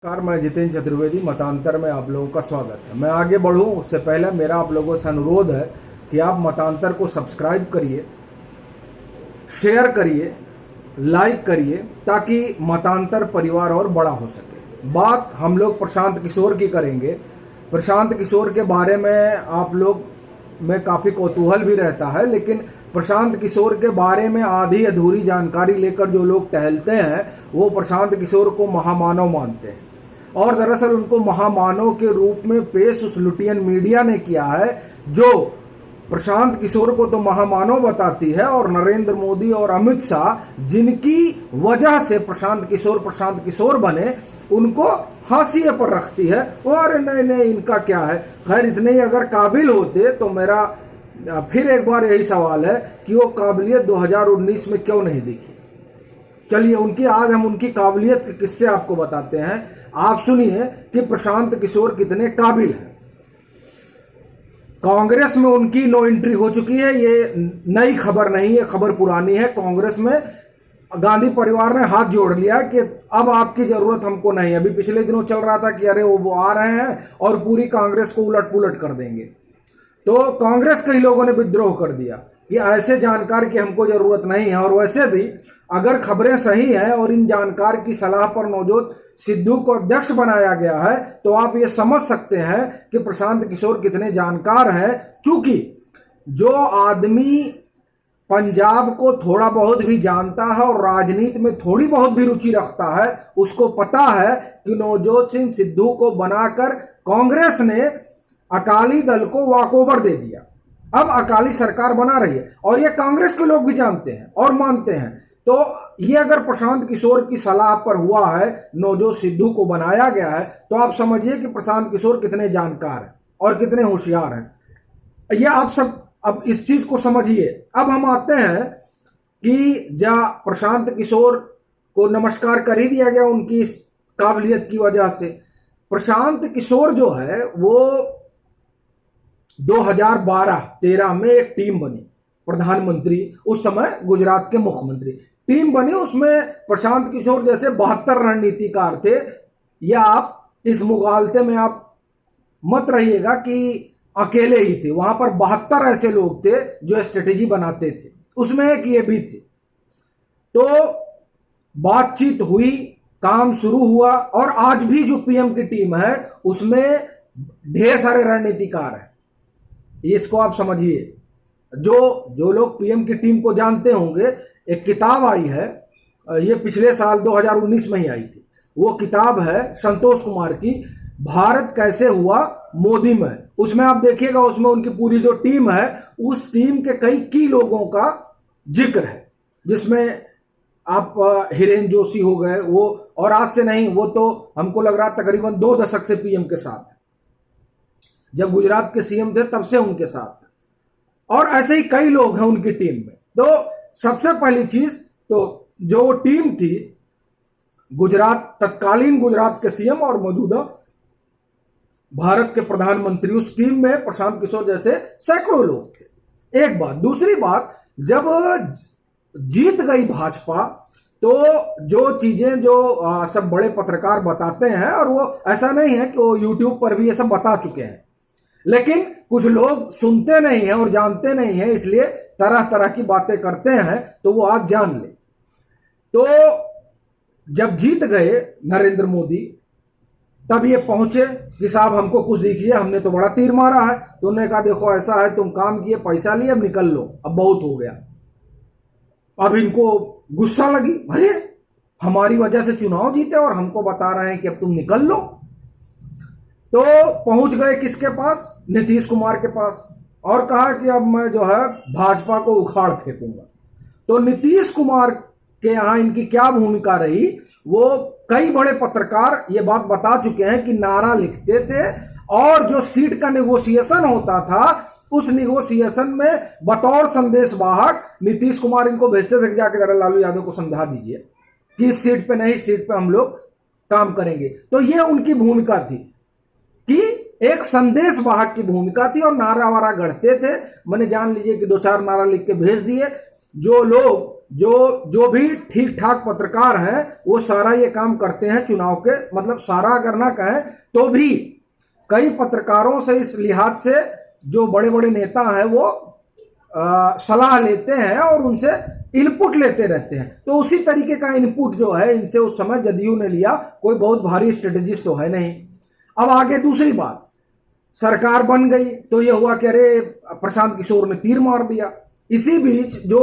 नमस्कार, मैं जितेंद्र चतुर्वेदी। मतांतर में आप लोगों का स्वागत है। मैं आगे बढ़ूं उससे पहले मेरा आप लोगों से अनुरोध है कि आप मतांतर को सब्सक्राइब करिए, शेयर करिए, लाइक करिए, ताकि मतांतर परिवार और बड़ा हो सके। बात हम लोग प्रशांत किशोर की करेंगे। प्रशांत किशोर के बारे में आप लोग में काफ़ी कौतूहल भी रहता है, लेकिन प्रशांत किशोर के बारे में आधी अधूरी जानकारी लेकर जो लोग टहलते हैं वो प्रशांत किशोर को महामानव मानते हैं, और दरअसल उनको महामानव के रूप में पेश उस लुटियन मीडिया ने किया है जो प्रशांत किशोर को तो महामानव बताती है, और नरेंद्र मोदी और अमित शाह जिनकी वजह से प्रशांत किशोर बने उनको हाशिए पर रखती है। वो अरे नहीं नहीं इनका क्या है। खैर, इतने ही अगर काबिल होते तो मेरा फिर एक बार यही सवाल है कि वो काबिलियत 2019 में क्यों नहीं दिखी। चलिए आज हम उनकी काबिलियत के किस्से आपको बताते हैं। आप सुनिए कि प्रशांत किशोर कितने काबिल हैं। कांग्रेस में उनकी नो एंट्री हो चुकी है, ये नई खबर नहीं है, खबर पुरानी है। कांग्रेस में गांधी परिवार ने हाथ जोड़ लिया कि अब आपकी जरूरत हमको नहीं। अभी पिछले दिनों चल रहा था कि अरे वो आ रहे हैं और पूरी कांग्रेस को उलट पुलट कर देंगे। तो कांग्रेस के ही लोगों ने विद्रोह कर दिया कि ऐसे जानकार की हमको जरूरत नहीं है। और वैसे भी अगर खबरें सही हैं और इन जानकार की सलाह पर नवजोत सिद्धू को अध्यक्ष बनाया गया है तो आप ये समझ सकते हैं कि प्रशांत किशोर कितने जानकार हैं। चूंकि जो आदमी पंजाब को थोड़ा बहुत भी जानता है और राजनीति में थोड़ी बहुत भी रुचि रखता है, उसको पता है कि नवजोत सिंह सिद्धू को बनाकर कांग्रेस ने अकाली दल को वॉकओवर दे दिया। अब अकाली सरकार बना रही है और ये कांग्रेस के लोग भी जानते हैं और मानते हैं। तो ये अगर प्रशांत किशोर की सलाह पर हुआ है, नवजोत सिद्धू को बनाया गया है, तो आप समझिए कि प्रशांत किशोर कितने जानकार हैं और कितने होशियार हैं। ये आप सब अब इस चीज को समझिए। अब हम आते हैं कि जब प्रशांत किशोर को नमस्कार कर ही दिया गया उनकी इस काबिलियत की वजह से। प्रशांत किशोर जो है वो 2012-13 में एक टीम बनी, प्रधानमंत्री, उस समय गुजरात के मुख्यमंत्री टीम बनी। उसमें प्रशांत किशोर जैसे 72 रणनीतिकार थे। या आप इस मुगालते में आप मत रहिएगा कि अकेले ही थे, वहां पर 72 ऐसे लोग थे जो स्ट्रेटेजी बनाते थे, उसमें एक ये भी थे। तो बातचीत हुई, काम शुरू हुआ, और आज भी जो पीएम की टीम है उसमें ढेर सारे रणनीतिकार हैं। इसको आप समझिए। जो लोग पीएम की टीम को जानते होंगे, एक किताब आई है, ये पिछले साल 2019 में ही आई थी। वो किताब है संतोष कुमार की, भारत कैसे हुआ मोदी में। उसमें आप देखिएगा, उसमें उनकी पूरी जो टीम है उस टीम के कई की लोगों का जिक्र है, जिसमें आप हिरेन जोशी हो गए वो, और आज से नहीं, वो तो हमको लग रहा तकरीबन 2 दशक से पीएम के साथ है। जब गुजरात के सीएम थे तब से उनके साथ है, और ऐसे ही कई लोग हैं उनकी टीम में। तो सबसे पहली चीज तो जो वो टीम थी, गुजरात, तत्कालीन गुजरात के सीएम और मौजूदा भारत के प्रधानमंत्री, उस टीम में प्रशांत किशोर जैसे सैकड़ों लोग थे। एक बात। दूसरी बात, जब जीत गई भाजपा तो जो चीजें जो सब बड़े पत्रकार बताते हैं, और वो ऐसा नहीं है कि वो यूट्यूब पर भी ये सब बता चुके हैं, लेकिन कुछ लोग सुनते नहीं हैं और जानते नहीं हैं, इसलिए तरह तरह की बातें करते हैं, तो वो आज जान ले। तो जब जीत गए नरेंद्र मोदी, तब ये पहुंचे कि साहब हमको कुछ दीजिए, हमने तो बड़ा तीर मारा है। तो उन्होंने कहा देखो ऐसा है, तुम काम किए, पैसा लिए, अब निकल लो, अब बहुत हो गया। अब इनको गुस्सा लगी, अरे हमारी वजह से चुनाव जीते और हमको बता रहे हैं कि अब तुम निकल लो। तो पहुंच गए किसके पास? नीतीश कुमार के पास, और कहा कि अब मैं जो है भाजपा को उखाड़ फेंकूंगा। तो नीतीश कुमार के यहां इनकी क्या भूमिका रही, वो कई बड़े पत्रकार ये बात बता चुके हैं कि नारा लिखते थे, और जो सीट का नेगोशिएशन होता था उस नेगोशिएशन में बतौर संदेश वाहक नीतीश कुमार इनको भेजते थे कि जाके जरा लालू यादव को समझा दीजिए कि इस सीट पे नहीं, सीट पे हम लोग काम करेंगे। तो ये उनकी भूमिका थी कि एक संदेश वाहक की भूमिका थी, और नारा वारा गढ़ते थे। मैंने जान लीजिए कि 2-4 नारा लिख के भेज दिए। जो लोग जो भी ठीक ठाक पत्रकार हैं वो सारा ये काम करते हैं चुनाव के, मतलब सारा अगर ना कहें तो भी कई पत्रकारों से इस लिहाज से जो बड़े बड़े नेता हैं वो सलाह लेते हैं और उनसे इनपुट लेते रहते हैं। तो उसी तरीके का इनपुट जो है इनसे उस समय जदयू ने लिया। कोई बहुत भारी स्ट्रेटेजिस्ट तो है नहीं। अब आगे दूसरी बात, सरकार बन गई तो ये हुआ कि अरे प्रशांत किशोर ने तीर मार दिया। इसी बीच जो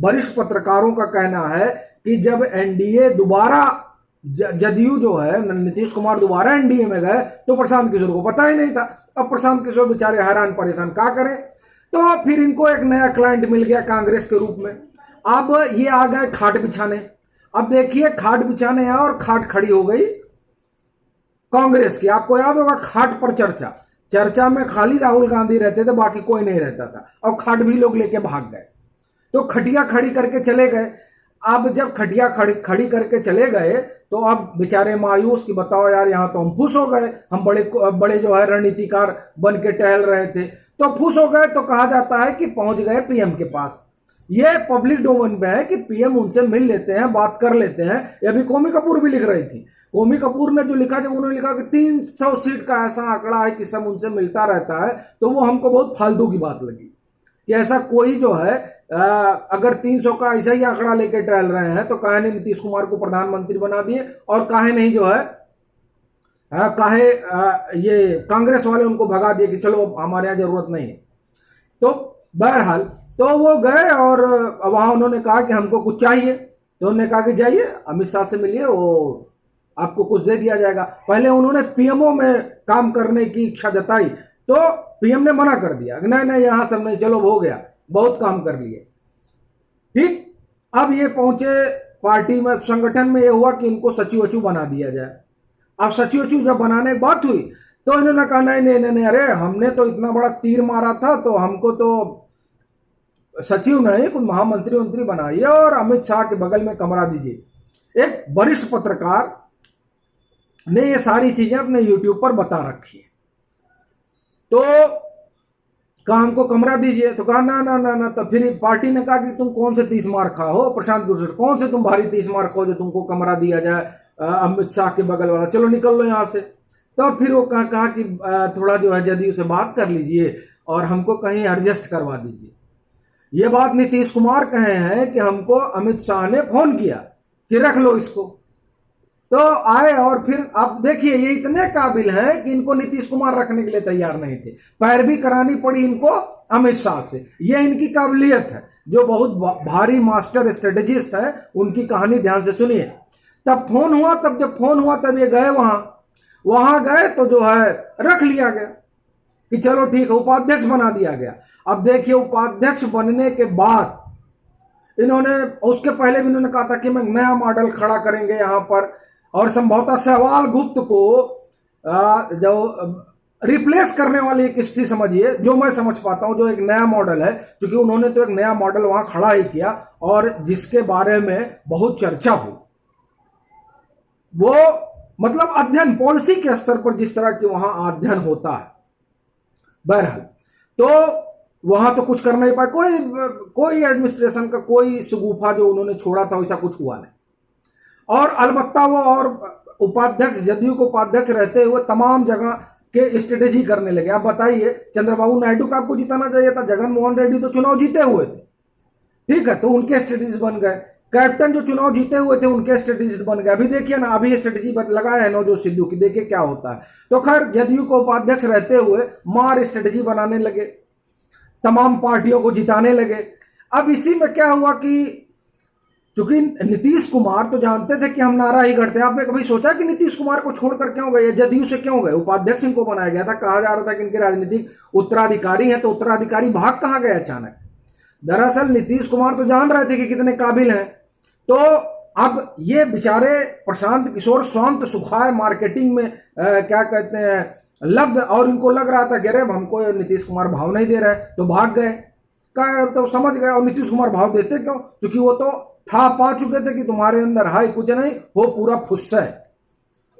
वरिष्ठ पत्रकारों का कहना है कि जब एनडीए दोबारा जदयू जो है नीतीश कुमार दोबारा एनडीए में गए तो प्रशांत किशोर को पता ही नहीं था। अब प्रशांत किशोर बेचारे हैरान परेशान, क्या करें। तो फिर इनको एक नया क्लाइंट मिल गया कांग्रेस के रूप में। अब ये आ गए खाट बिछाने। अब देखिए खाट बिछाने है और खाट खड़ी हो गई कांग्रेस की। आपको याद होगा खाट पर चर्चा में खाली राहुल गांधी रहते थे, बाकी कोई नहीं रहता था। और खाट भी लोग लेके भाग गए, तो खटिया खड़ी करके चले गए। अब जब खटिया खड़ी करके चले गए तो अब बेचारे मायूस कि बताओ यार, यहाँ तो हम फुस हो गए। हम बड़े जो है रणनीतिकार बन के टहल रहे थे, तो फुस हो गए। तो कहा जाता है कि पहुंच गए पीएम के पास। ये पब्लिक डोमेन में है कि पीएम उनसे मिल लेते हैं, बात कर लेते हैं। ये अभी कौमी कपूर भी लिख रही थी। कौमी कपूर ने जो लिखा, जब उन्होंने लिखा कि 300 सीट का ऐसा आंकड़ा है कि सब उनसे मिलता रहता है, तो वो हमको बहुत फालतू की बात लगी कि ऐसा कोई जो है अगर 300 का ऐसा ही आंकड़ा लेके टहल रहे हैं तो काहे नहीं नीतीश कुमार को प्रधानमंत्री बना दिए, और काहे नहीं जो है काहे ये कांग्रेस वाले उनको भगा दिए कि चलो हमारे यहाँ जरूरत नहीं है। तो बहरहाल तो वो गए और वहां उन्होंने कहा कि हमको कुछ चाहिए। तो उन्होंने कहा कि जाइए अमित शाह से मिलिए, वो आपको कुछ दे दिया जाएगा। पहले उन्होंने पीएमओ में काम करने की इच्छा जताई तो पीएम ने मना कर दिया, नहीं नहीं यहां सब नहीं, चलो हो गया, बहुत काम कर लिए। ठीक, अब ये पहुंचे पार्टी में, संगठन में। ये हुआ कि इनको सचिव वचिव बना दिया जाए। अब सचिव वचिव जब बनाने की बात हुई तो इन्होंने कहा नहीं नहीं नहीं, अरे हमने तो इतना बड़ा तीर मारा था, तो हमको तो सचिव नहीं कुछ महामंत्री मंत्री बनाइए और अमित शाह के बगल में कमरा दीजिए। एक वरिष्ठ पत्रकार ने ये सारी चीजें अपने यूट्यूब पर बता रखी है। तो कहा हमको कमरा दीजिए, तो कहा ना ना ना ना। तो फिर पार्टी ने कहा कि तुम कौन से 30 मार खा हो प्रशांत किशोर, कौन से तुम भारी 30 मार खाओ जो तुमको कमरा दिया जाए अमित शाह के बगल वाला, चलो निकल लो यहां से। तो फिर वो कहा कि थोड़ा जो है जदयू से बात कर लीजिए और हमको कहीं एडजस्ट करवा दीजिए। ये बात नीतीश कुमार कहे हैं कि हमको अमित शाह ने फोन किया कि रख लो इसको। तो आए और फिर आप देखिए ये इतने काबिल हैं कि इनको नीतीश कुमार रखने के लिए तैयार नहीं थे, पैरवी करानी पड़ी इनको अमित शाह से। ये इनकी काबिलियत है। जो बहुत भारी मास्टर स्ट्रेटेजिस्ट है उनकी कहानी ध्यान से सुनिए। तब फोन हुआ, जब फोन हुआ तब ये गए वहां गए तो जो है रख लिया गया कि चलो ठीक है, उपाध्यक्ष बना दिया गया। अब देखिए उपाध्यक्ष बनने के बाद इन्होंने, उसके पहले भी इन्होंने कहा था कि मैं नया मॉडल खड़ा करेंगे यहां पर, और संभवतः सहवाल गुप्त को जो रिप्लेस करने वाली एक स्थिति समझिए, जो मैं समझ पाता हूं, जो एक नया मॉडल है, क्योंकि उन्होंने तो एक नया मॉडल वहां खड़ा ही किया और जिसके बारे में बहुत चर्चा हुई। वो मतलब अध्ययन पॉलिसी के स्तर पर जिस तरह की वहां अध्ययन होता है। बहरहाल तो वहां तो कुछ कर नहीं पाए, कोई एडमिनिस्ट्रेशन का कोई सुगुफा जो उन्होंने छोड़ा था वैसा कुछ हुआ नहीं। और अलबत्ता वो और उपाध्यक्ष, जदयू को उपाध्यक्ष रहते हुए तमाम जगह के स्ट्रेटेजी करने लगे। आप बताइए, चंद्रबाबू नायडू का आपको जिताना चाहिए था, जगन मोहन रेड्डी तो चुनाव जीते हुए थे, ठीक है, तो उनके स्ट्रेटेजी बन गए। कैप्टन जो चुनाव जीते हुए थे उनके स्ट्रेटेजी बन गए। अभी देखिए ना, अभी स्ट्रेटेजी लगाया है नवजोत सिद्धू की, देखिए क्या होता है। तो खैर जदयू को उपाध्यक्ष रहते हुए मार स्ट्रेटेजी बनाने लगे, तमाम पार्टियों को जिताने लगे। अब इसी में क्या हुआ कि चूंकि नीतीश कुमार तो जानते थे कि हम नारा ही गढ़ते हैं। आपने कभी सोचा कि नीतीश कुमार को छोड़कर क्यों गए, जदयू से क्यों गए? उपाध्यक्ष इनको बनाया गया था, कहा जा रहा था कि इनके राजनीतिक उत्तराधिकारी हैं, तो उत्तराधिकारी भाग कहां गए अचानक? दरअसल नीतीश कुमार तो जान रहे थे कि कितने काबिल हैं। तो अब ये बेचारे प्रशांत किशोर स्वांत सुखाए मार्केटिंग में क्या कहते हैं लब्ध, और इनको लग रहा था कि अरे हमको नीतीश कुमार भाव नहीं दे रहे, तो भाग गए। तो समझ गए, और नीतीश कुमार भाव देते क्यों? क्योंकि वो तो था पा चुके थे कि तुम्हारे अंदर है कुछ नहीं, वो पूरा फुस्स है।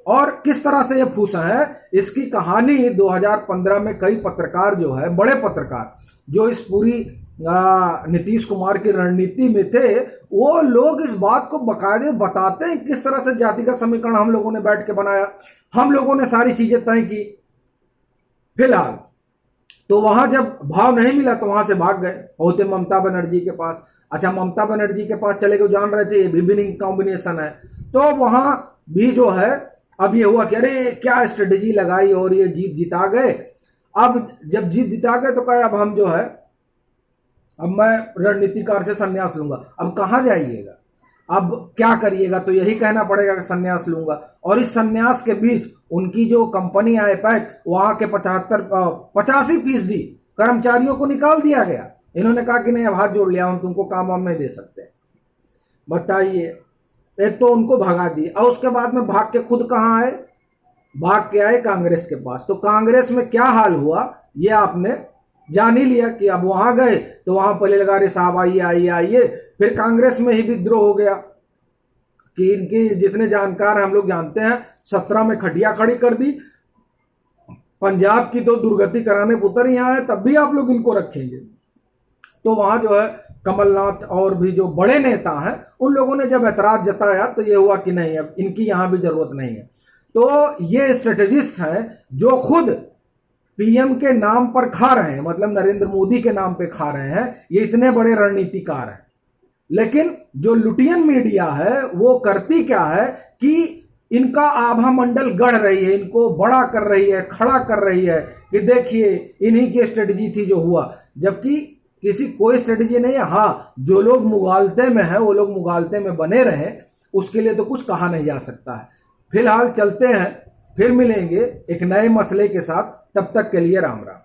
और किस तरह से ये फुस्स है इसकी कहानी 2015 में कई पत्रकार जो है, बड़े पत्रकार जो इस पूरी नीतीश कुमार की रणनीति में थे, वो लोग इस बात को बाकायदे बताते हैं किस तरह से जातिगत समीकरण हम लोगों ने बैठ के बनाया, हम लोगों ने सारी चीजें तय की। फिलहाल तो वहां जब भाव नहीं मिला तो वहां से भाग गए, होते ममता बनर्जी के पास। अच्छा, ममता बनर्जी के पास चले गए, जान रहे थे ये भी विनिंग कॉम्बिनेशन है, तो वहां भी जो है अब ये हुआ कि अरे क्या स्ट्रेटेजी लगाई और ये जीत जिता गए। अब जब जीत जिता गए तो कहे अब हम जो है, अब मैं रणनीतिकार से संन्यास लूंगा। अब कहां जाइएगा, अब क्या करिएगा, तो यही कहना पड़ेगा कि संन्यास लूंगा। और इस संन्यास के बीच उनकी जो कंपनी है पैक, वहां के 85% कर्मचारियों को निकाल दिया गया। इन्होंने कहा कि नहीं, अब हाथ जोड़ लिया, हम तुमको काम वाम नहीं दे सकते। बताइए, एक तो उनको भगा दी और उसके बाद में भाग के खुद कहां आए, भाग के आए कांग्रेस के पास। तो कांग्रेस में क्या हाल हुआ ये आपने जान ही लिया कि अब वहां गए तो वहां पहले लगा रहे साहब आइए आइए आइए, फिर कांग्रेस में ही विद्रोह हो गया कि इनके जितने जानकार हम लोग जानते हैं, 17 में खटिया खड़ी कर दी। पंजाब की तो दुर्गति कराने उतर यहाँ है, तब भी आप लोग इनको रखेंगे। तो वहां जो है कमलनाथ और भी जो बड़े नेता हैं उन लोगों ने जब ऐतराज जताया तो ये हुआ कि नहीं, अब इनकी यहां भी जरूरत नहीं है। तो ये स्ट्रेटेजिस्ट हैं जो खुद पीएम के नाम पर खा रहे हैं, मतलब नरेंद्र मोदी के नाम पे खा रहे हैं, ये इतने बड़े रणनीतिकार हैं। लेकिन जो लुटियन मीडिया है वो करती क्या है कि इनका आभा मंडल गढ़ रही है, इनको बड़ा कर रही है, खड़ा कर रही है कि देखिए इन्हीं की स्ट्रेटजी थी जो हुआ, जबकि किसी कोई स्ट्रेटजी नहीं है। हाँ, जो लोग मुगालते में है वो लोग मुगालते में बने रहे, उसके लिए तो कुछ कहा नहीं जा सकता है। फिलहाल चलते हैं, फिर मिलेंगे एक नए मसले के साथ, तब तक के लिए राम राम।